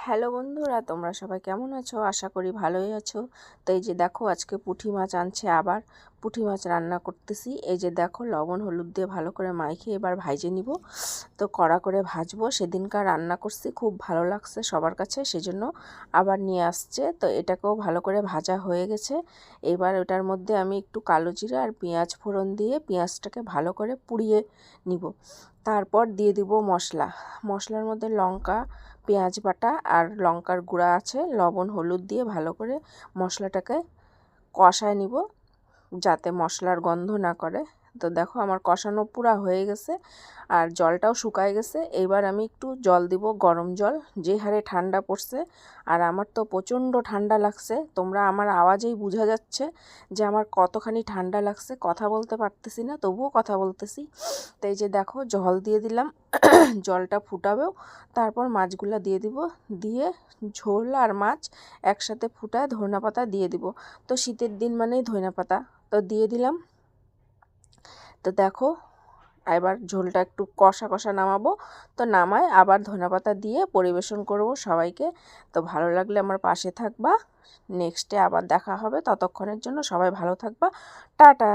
Hello বন্ধুরা, তোমরা সবাই কেমন আছো? আশা করি ভালোই আছো। তো এই যে দেখো, আজকে পুঁটি মাছ আনছে, আবার পুঁটি মাছ রান্না করতেছি। এই যে দেখো, লবণ হলুদ দিয়ে ভালো করে মাখিয়ে এবার ভাজে নিব। তো কড়া করে ভাজবো। সেদিনকার রান্না করছি, খুব ভালো লাগছে সবার কাছে, সেজন্য আবার নিয়ে আসছে। তো এটাকেও ভালো করে ভাজা হয়ে গেছে। এবার ওটার মধ্যে আমি একটু কালো জিরা আর পেঁয়াজ ফোড়ন দিয়ে পেঁয়াজটাকে ভালো করে পুড়িয়ে নিব। তারপর দিয়ে দিব মশলা। মশলার মধ্যে লঙ্কা, পেঁয়াজ বাটা আর লঙ্কার গুঁড়া আছে, লবণ হলুদ দিয়ে ভালো করে মশলাটাকে কষায় নিব, যাতে মশলার গন্ধ না করে। তো দেখো, আমার কষানো পুরা হয়ে গেছে আর জলটাও শুকায় গেছে। এবার আমি একটু জল দিব, গরম জল, যে হারে ঠান্ডা পড়ছে। আর আমার তো প্রচণ্ড ঠান্ডা লাগছে, তোমরা আমার আওয়াজেই বোঝা যাচ্ছে যে আমার কতখানি ঠান্ডা লাগছে। কথা বলতে পারতেছি না, তবুও কথা বলতেছি। তো এই যে দেখো, জল দিয়ে দিলাম, জলটা ফুটাবেও, তারপর মাছগুলো দিয়ে দিব, দিয়ে ঝোল আর মাছ একসাথে ফুটায় ধনেপাতা দিয়ে দিব। তো শীতের দিন মানেই ধনেপাতা, তো দিয়ে দিলাম। তো দেখো, এবার ঝোলটা একটু কষা কষা নামাবো। তো নামায় আবার ধনেপাতা দিয়ে পরিবেশন করব সবাইকে। তো ভালো লাগলে আমার পাশে থাকবা, নেক্সটে আবার দেখা হবে। ততক্ষণের জন্য সবাই ভালো থাকবা, টাটা।